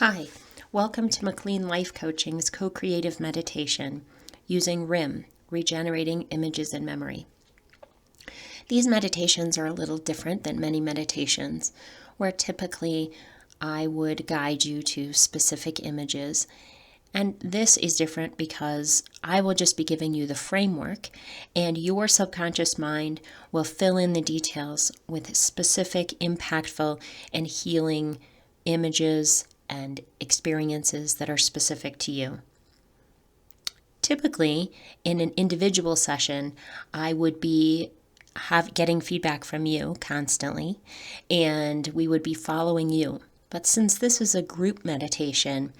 Hi, welcome to MacLean Life Coaching's co-creative meditation using RIM, Regenerating Images in Memory. These meditations are a little different than many meditations, where typically I would guide you to specific images. And this is different because I will just be giving you the framework, and your subconscious mind will fill in the details with specific, impactful, and healing images and experiences that are specific to you. Typically, in an individual session, I would be getting feedback from you constantly, and we would be following you. But since this is a group meditation,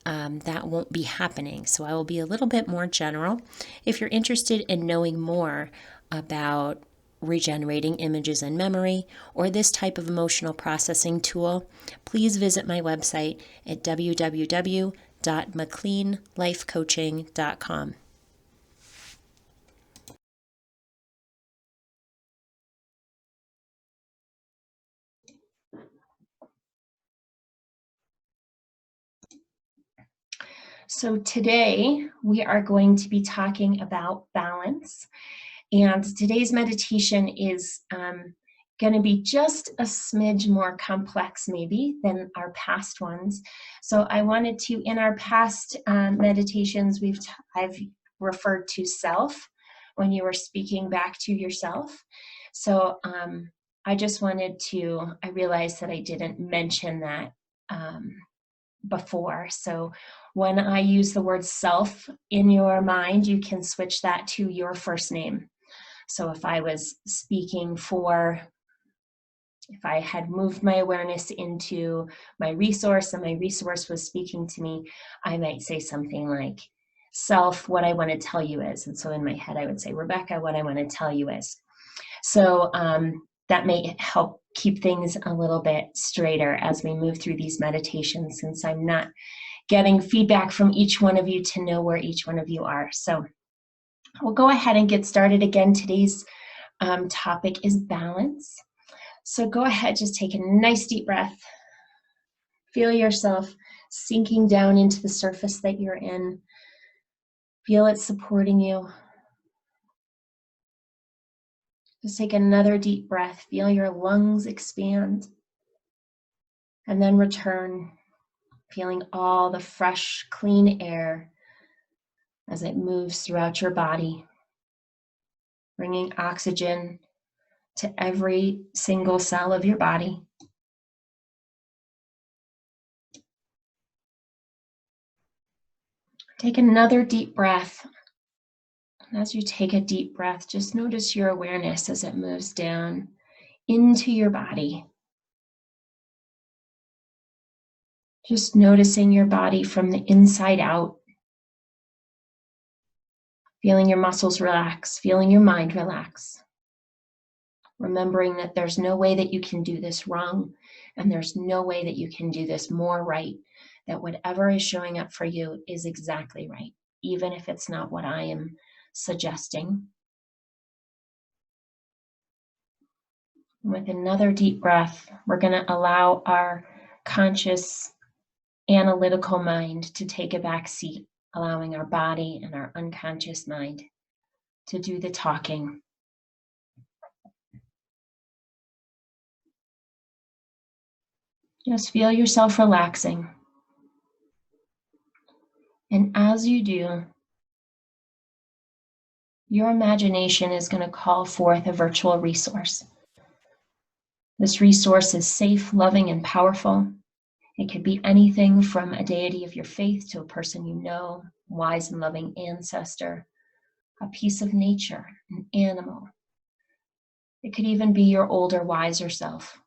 that won't be happening. So I will be a little bit more general. If you're interested in knowing more about regenerating images in memory or this type of emotional processing tool, please visit my website at www.macleanlifecoaching.com. So today we are going to be talking about balance. And today's meditation is going to be just a smidge more complex maybe than our past ones. So I wanted to, in our past meditations, I've referred to self when you were speaking back to yourself. So I just wanted to, I realized that I didn't mention that before. So when I use the word self in your mind, you can switch that to your first name. So if I was speaking if I had moved my awareness into my resource and my resource was speaking to me, I might say something like, self, what I want to tell you is. And so in my head, I would say, Rebecca, what I want to tell you is. So that may help keep things a little bit straighter as we move through these meditations, since I'm not getting feedback from each one of you to know where each one of you are. So we'll go ahead and get started. Again, today's topic is balance. So go ahead, just take a nice deep breath. Feel yourself sinking down into the surface that you're in. Feel it supporting you. Just take another deep breath. Feel your lungs expand. And then return, feeling all the fresh, clean air as it moves throughout your body, bringing oxygen to every single cell of your body. Take another deep breath. And as you take a deep breath, just notice your awareness as it moves down into your body. Just noticing your body from the inside out. Feeling your muscles relax, feeling your mind relax. Remembering that there's no way that you can do this wrong, and there's no way that you can do this more right. That whatever is showing up for you is exactly right, even if it's not what I am suggesting. With another deep breath, we're going to allow our conscious, analytical mind to take a back seat, allowing our body and our unconscious mind to do the talking. Just feel yourself relaxing. And as you do, your imagination is going to call forth a virtual resource. This resource is safe, loving, and powerful. It could be anything from a deity of your faith to a person you know, wise and loving ancestor, a piece of nature, an animal. It could even be your older, wiser self.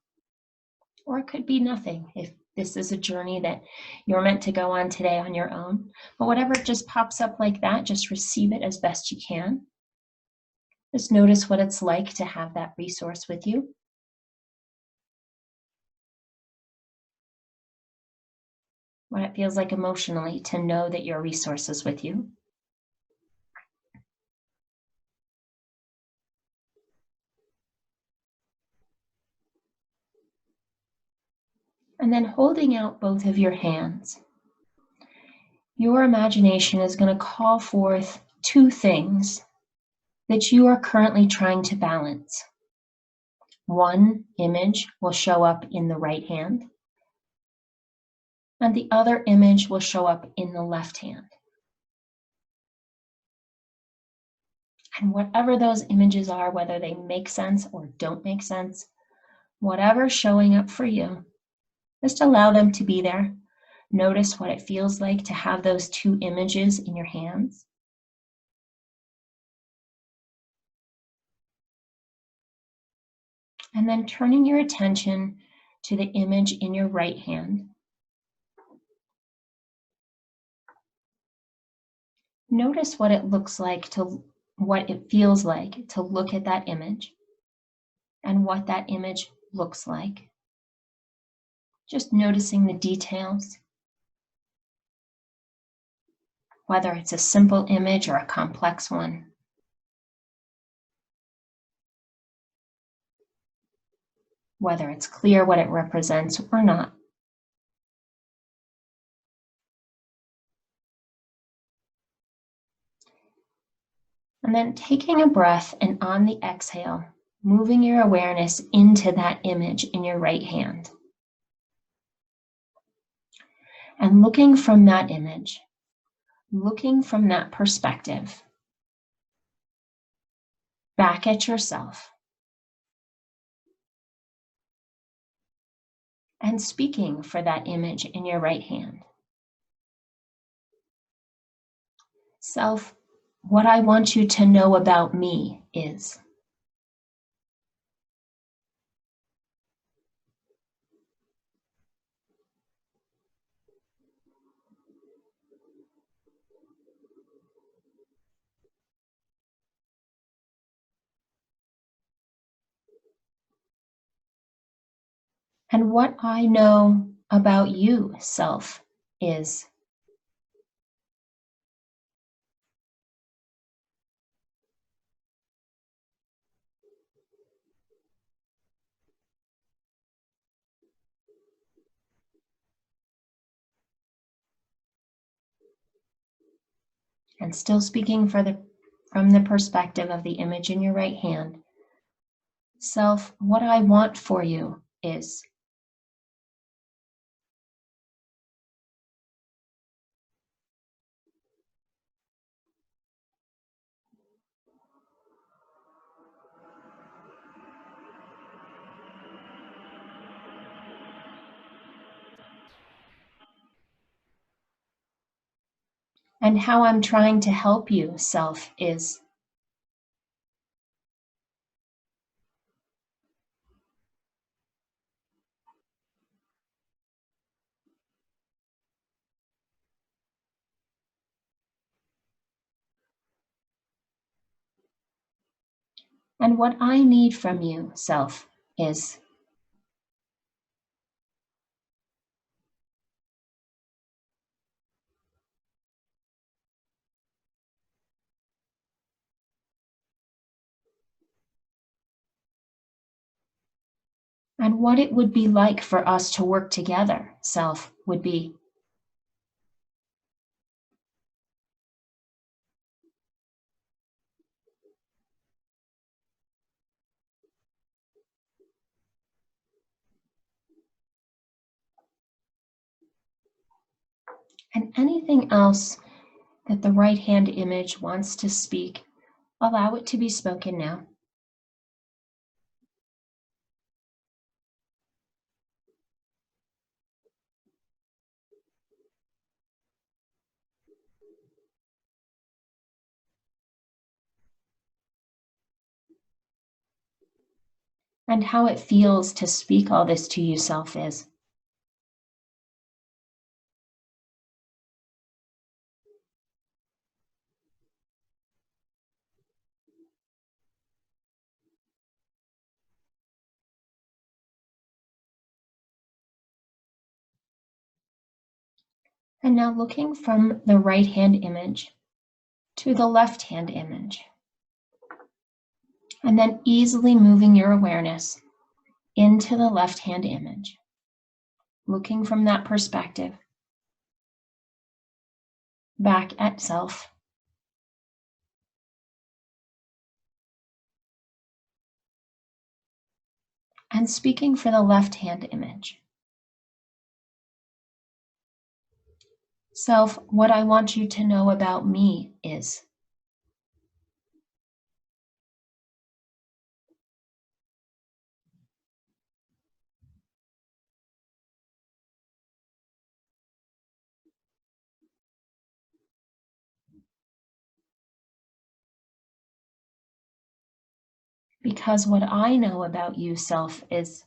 Or it could be nothing if this is a journey that you're meant to go on today on your own. But whatever just pops up like that, just receive it as best you can. Just notice what it's like to have that resource with you. What it feels like emotionally to know that your resource is with you. And then holding out both of your hands, your imagination is going to call forth two things that you are currently trying to balance. One image will show up in the right hand, and the other image will show up in the left hand. And whatever those images are, whether they make sense or don't make sense, whatever's showing up for you, just allow them to be there. Notice what it feels like to have those two images in your hands. And then turning your attention to the image in your right hand. Notice what it looks like what it feels like to look at that image and what that image looks like. Just noticing the details, whether it's a simple image or a complex one. Whether it's clear what it represents or not. And then taking a breath, and on the exhale, moving your awareness into that image in your right hand. And looking from that image, looking from that perspective, back at yourself. And speaking for that image in your right hand. Self, what I want you to know about me is. And what I know about you, self, is. And still speaking from the perspective of the image in your right hand. Self, what I want for you is. And how I'm trying to help you, self, is. And what I need from you, self, is. And what it would be like for us to work together, self, would be. And anything else that the right hand image wants to speak, allow it to be spoken now. And how it feels to speak all this to you, self, is. And now looking from the right hand image to the left hand image. And then easily moving your awareness into the left hand image. looking from that perspective back at self. And speaking for the left-hand image. Self, what I want you to know about me is. Because what I know about you, self, is.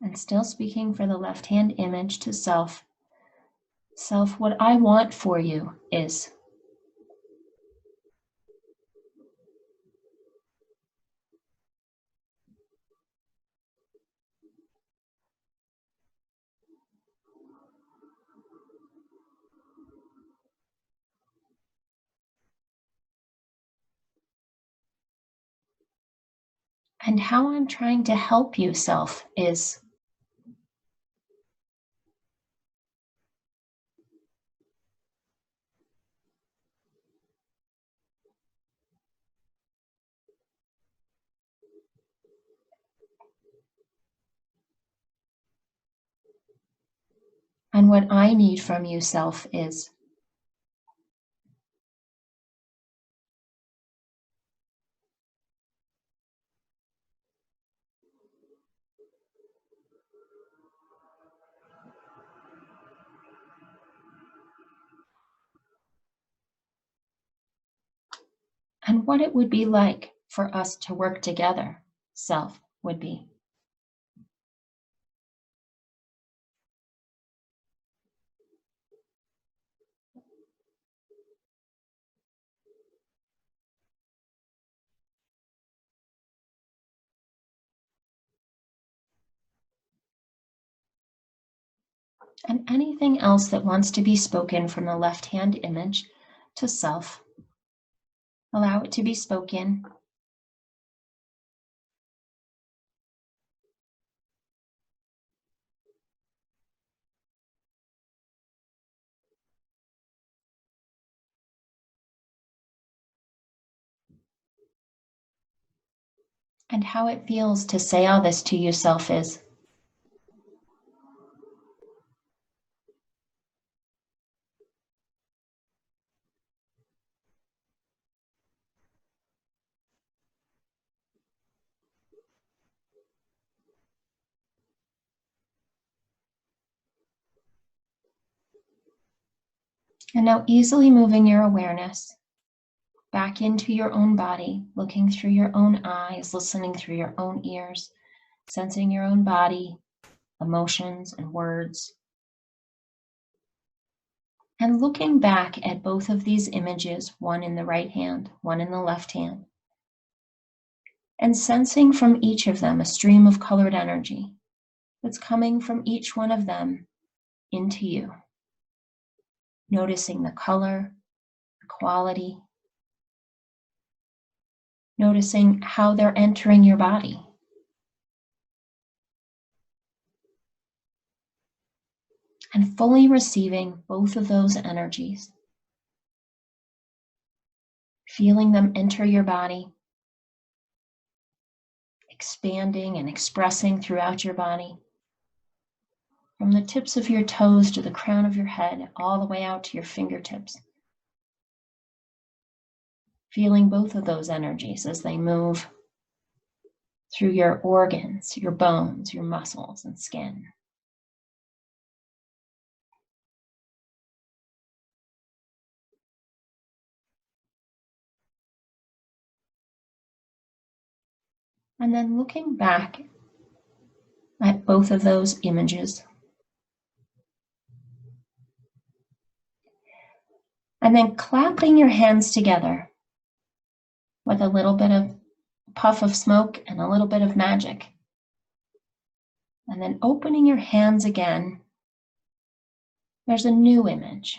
And still speaking for the left-hand image to self. Self, what I want for you is. And how I'm trying to help you, self, is. And what I need from you, self, is. And what it would be like for us to work together, self, would be. And anything else that wants to be spoken from the left-hand image to self, allow it to be spoken. And how it feels to say all this to yourself is. And now easily moving your awareness back into your own body, looking through your own eyes, listening through your own ears, sensing your own body, emotions and words. And looking back at both of these images, one in the right hand, one in the left hand, and sensing from each of them a stream of colored energy that's coming from each one of them into you. Noticing the color, the quality, noticing how they're entering your body. And fully receiving both of those energies. Feeling them enter your body, expanding and expressing throughout your body. From the tips of your toes to the crown of your head, all the way out to your fingertips. Feeling both of those energies as they move through your organs, your bones, your muscles, and skin. And then looking back at both of those images. And then clapping your hands together with a little bit of puff of smoke and a little bit of magic. And then opening your hands again, there's a new image.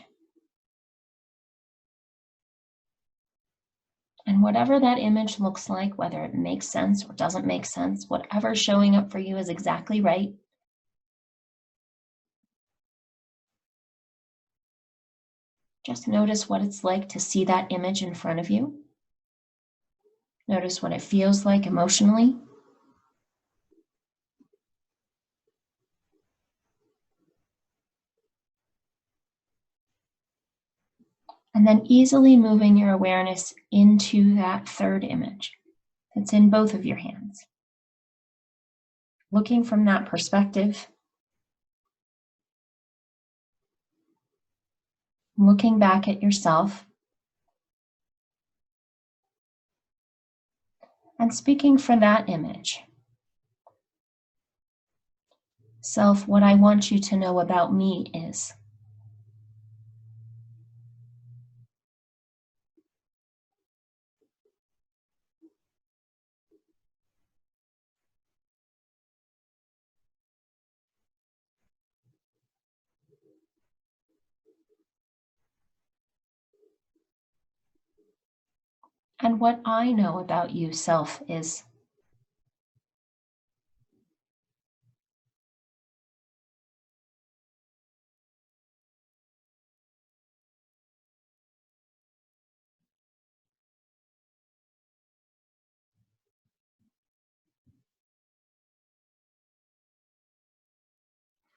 And whatever that image looks like, whether it makes sense or doesn't make sense, whatever's showing up for you is exactly right. Just notice what it's like to see that image in front of you. Notice what it feels like emotionally. And then easily moving your awareness into that third image that's in both of your hands. Looking from that perspective, looking back at yourself, and speaking for that image. Self, what I want you to know about me is. And what I know about you, self, is.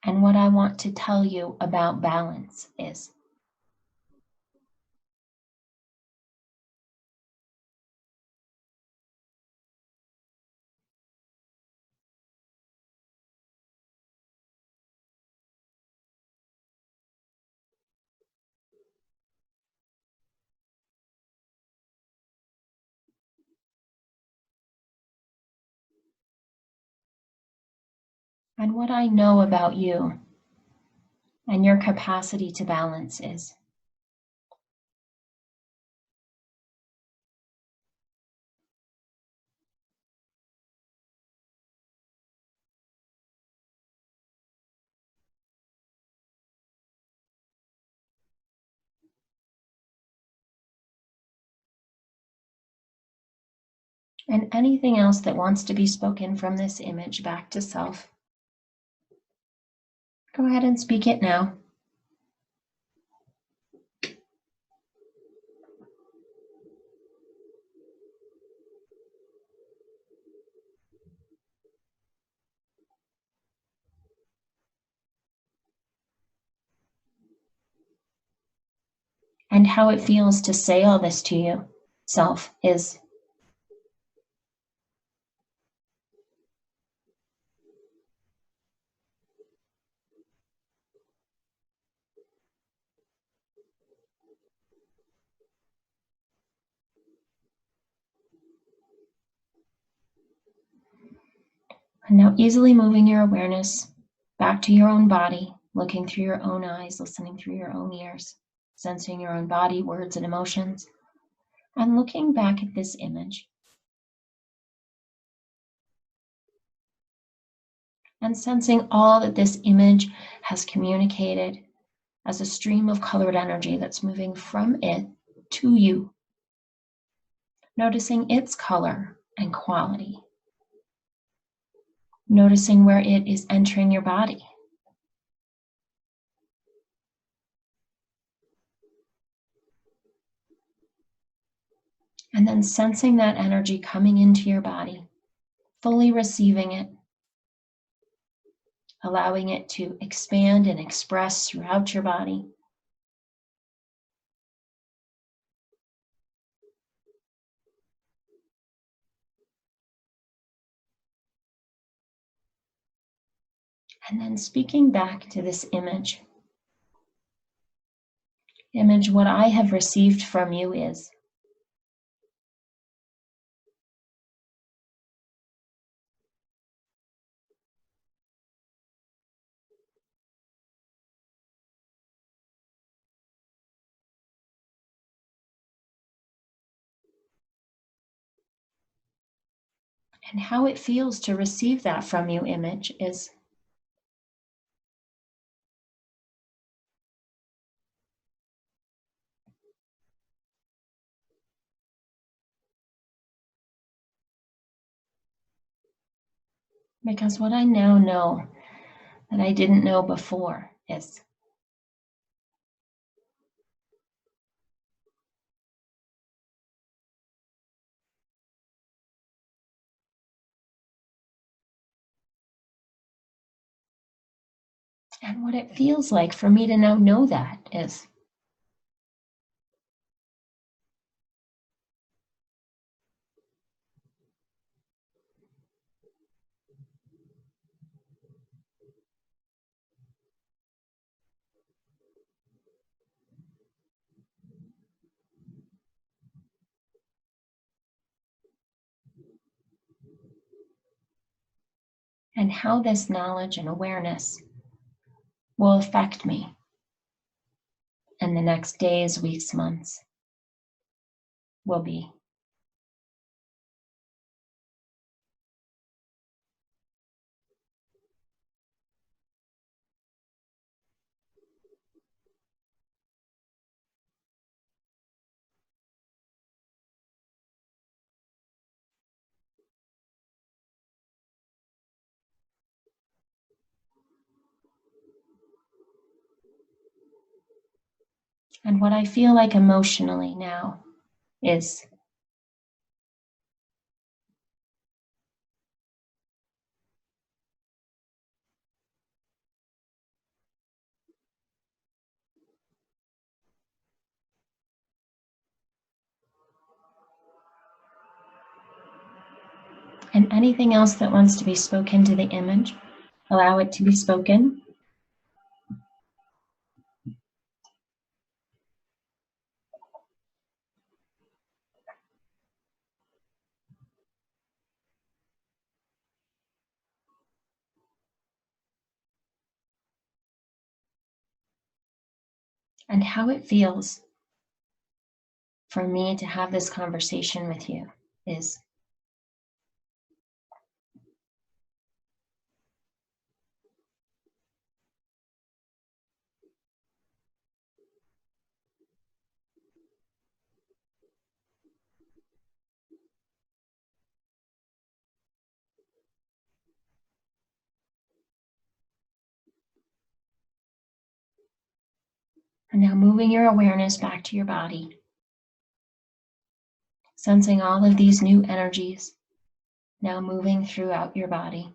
And what I want to tell you about balance is. And what I know about you and your capacity to balance is. And anything else that wants to be spoken from this image back to self, go ahead and speak it now. And how it feels to say all this to you, self, is. And now easily moving your awareness back to your own body, looking through your own eyes, listening through your own ears, sensing your own body, words, and emotions, and looking back at this image. And sensing all that this image has communicated as a stream of colored energy that's moving from it to you. Noticing its color and quality. Noticing where it is entering your body. And then sensing that energy coming into your body, fully receiving it, allowing it to expand and express throughout your body. And then speaking back to this image. Image, what I have received from you is. And how it feels to receive that from you, image, is. Because what I now know that I didn't know before is and what it feels like for me to now know that is and how this knowledge and awareness will affect me in the next days, weeks, months will be. And what I feel like emotionally now is and anything else that wants to be spoken to the image, allow it to be spoken. And how it feels for me to have this conversation with you is and now moving your awareness back to your body, sensing all of these new energies now moving throughout your body,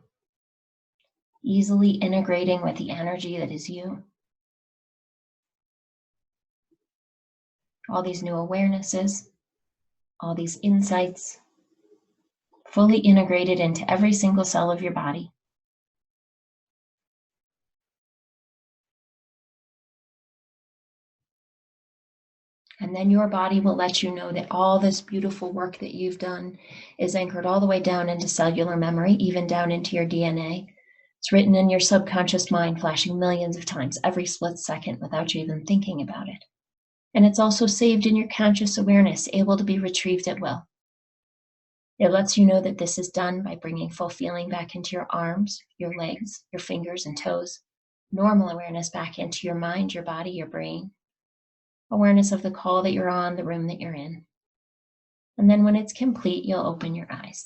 easily integrating with the energy that is you. All these new awarenesses, all these insights, fully integrated into every single cell of your body. And then your body will let you know that all this beautiful work that you've done is anchored all the way down into cellular memory, even down into your DNA. It's written in your subconscious mind, flashing millions of times every split second without you even thinking about it. And it's also saved in your conscious awareness, able to be retrieved at will. It lets you know that this is done by bringing full feeling back into your arms, your legs, your fingers and toes, normal awareness back into your mind, your body, your brain, awareness of the call that you're on, the room that you're in. And then when it's complete, you'll open your eyes.